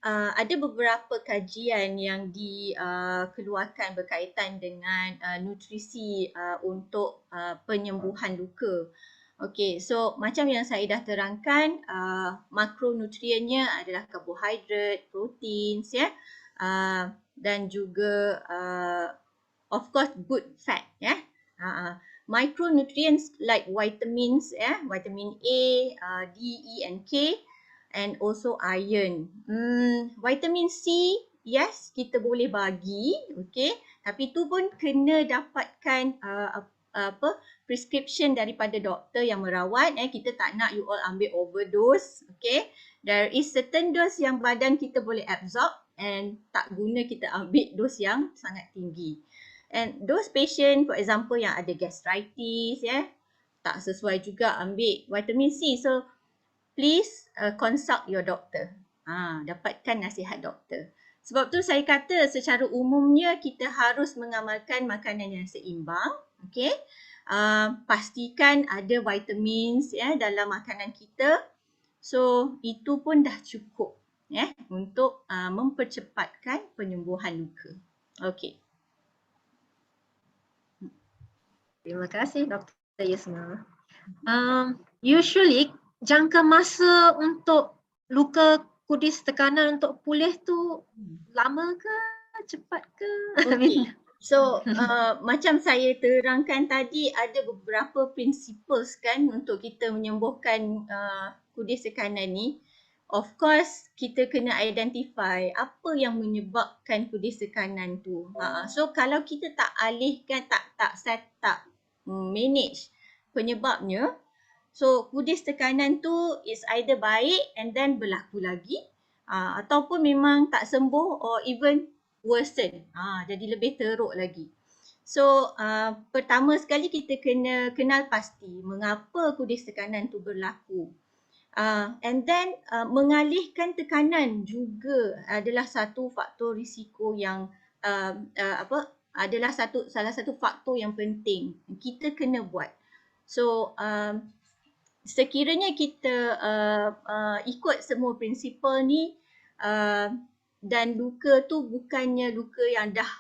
Ada beberapa kajian yang dikeluarkan berkaitan dengan nutrisi untuk penyembuhan luka. Okey, so macam yang saya dah terangkan, makronutriennya adalah karbohidrat, protein, dan juga of course good fat, micronutrients like vitamins, vitamin A, D, E and K, and also iron. Vitamin C, yes, kita boleh bagi, okay, tapi tu pun kena dapatkan prescription daripada doktor yang merawat. Kita tak nak you all ambil overdose, okay. There is certain dose yang badan kita boleh absorb and tak guna kita ambil dose yang sangat tinggi. And those patient, for example, yang ada gastritis, tak sesuai juga ambil vitamin C. So please consult your doctor. Dapatkan nasihat doktor. Sebab tu saya kata secara umumnya kita harus mengamalkan makanan yang seimbang. Okay? Pastikan ada vitamins dalam makanan kita. So itu pun dah cukup untuk mempercepatkan penyembuhan luka. Okay. Terima kasih Dr. Yusma. Usually jangka masa untuk luka kudis tekanan untuk pulih tu lama ke, cepat ke? Okay. So macam saya terangkan tadi, ada beberapa principles kan untuk kita menyembuhkan kudis tekanan ni. Of course kita kena identify apa yang menyebabkan kudis tekanan tu. So kalau kita tak alihkan, tak manage penyebabnya, so kudis tekanan tu is either baik and then berlaku lagi, ataupun memang tak sembuh or even worsen, jadi lebih teruk lagi. So pertama sekali kita kena kenal pasti mengapa kudis tekanan tu berlaku. And then mengalihkan tekanan juga adalah satu faktor risiko yang adalah salah satu faktor yang penting kita kena buat. So sekiranya kita ikut semua prinsipal ni, dan luka tu bukannya luka yang dah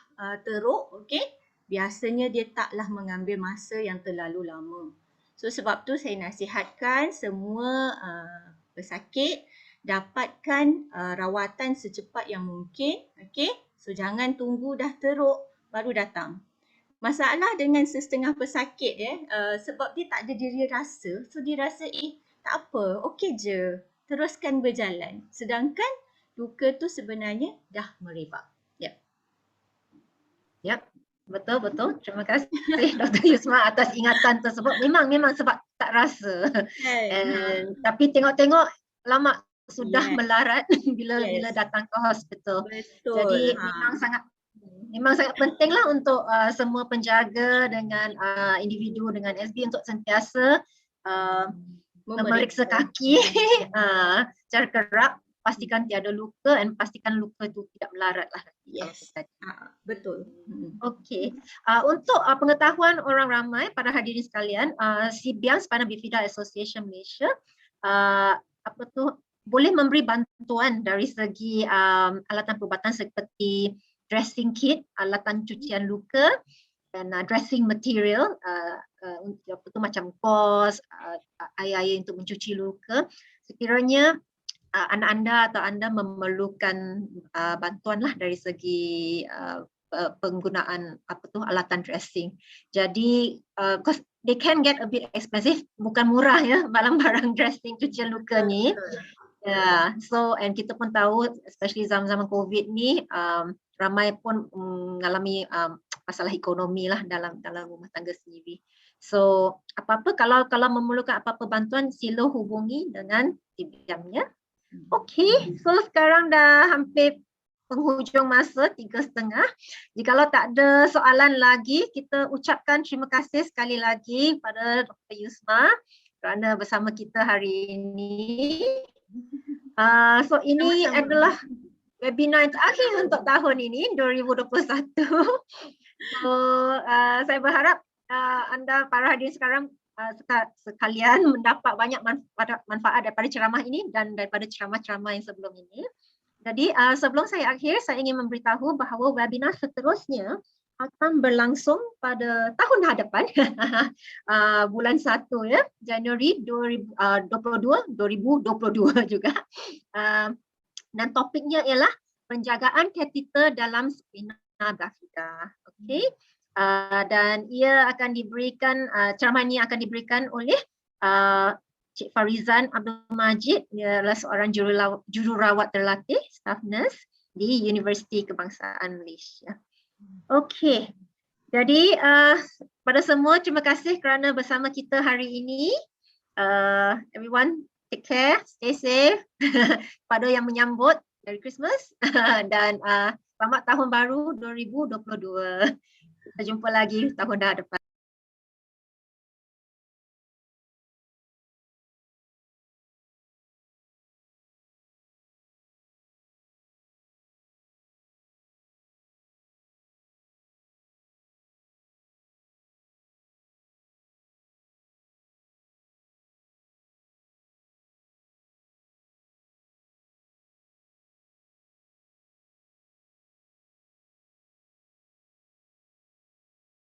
teruk, okay, biasanya dia taklah mengambil masa yang terlalu lama. So sebab tu saya nasihatkan semua pesakit dapatkan rawatan secepat yang mungkin, okay. So jangan tunggu dah teruk baru datang. Masalah dengan setengah pesakit sebab dia tak ada diri rasa, so dia rasa tak apa, okey je, teruskan berjalan. Sedangkan luka tu sebenarnya dah merebak. Yep, betul. Terima kasih Dr. Yusma atas ingatan tersebut. Memang sebab tak rasa. Tapi tengok-tengok lama sudah melarat bila datang ke hospital. Betul. Jadi memang sangat pentinglah untuk semua penjaga dengan individu dengan SB untuk sentiasa memeriksa kaki secara kerap, pastikan tiada luka dan pastikan luka itu tidak melarat lah. Yes, betul. Okey, untuk pengetahuan orang ramai pada hadirin sekalian, SIBIAN Spina Bifida Association Malaysia boleh memberi bantuan dari segi alatan perubatan seperti dressing kit, alatan cucian luka dan dressing material, macam gauze, air untuk mencuci luka. Sekiranya anak anda atau anda memerlukan bantuan lah dari segi penggunaan alatan dressing. Jadi because they can get a bit expensive, bukan murah ya barang-barang dressing cucian luka ni. So and kita pun tahu especially zaman-zaman COVID ni ramai pun mengalami masalah ekonomi lah dalam rumah tangga sendiri. So apa-apa kalau memerlukan apa-apa bantuan, sila hubungi dengan SIBIAN ya. Okey, so sekarang dah hampir penghujung masa 3:30. Jikalau tak ada soalan lagi, kita ucapkan terima kasih sekali lagi pada Dr. Yusma kerana bersama kita hari ini. So ini adalah webinar terakhir untuk tahun ini 2021. So saya berharap anda para hadirin sekarang sekalian mendapat banyak manfaat daripada ceramah ini dan daripada ceramah-ceramah yang sebelum ini. Jadi sebelum saya akhir, saya ingin memberitahu bahawa webinar seterusnya akan berlangsung pada tahun hadapan, bulan 1 ya, Januari 2022 juga. Dan topiknya ialah penjagaan kateter dalam spina bifida. Okey. Dan ia akan diberikan, ceramah ini akan diberikan oleh Cik Farizan Abdul Majid. Dia adalah seorang jururawat terlatih, staff nurse di Universiti Kebangsaan Malaysia. Okey, jadi pada semua terima kasih kerana bersama kita hari ini. Everyone take care, stay safe. Pada yang menyambut Merry Christmas dan selamat tahun baru 2022. Kita jumpa lagi tahun depan.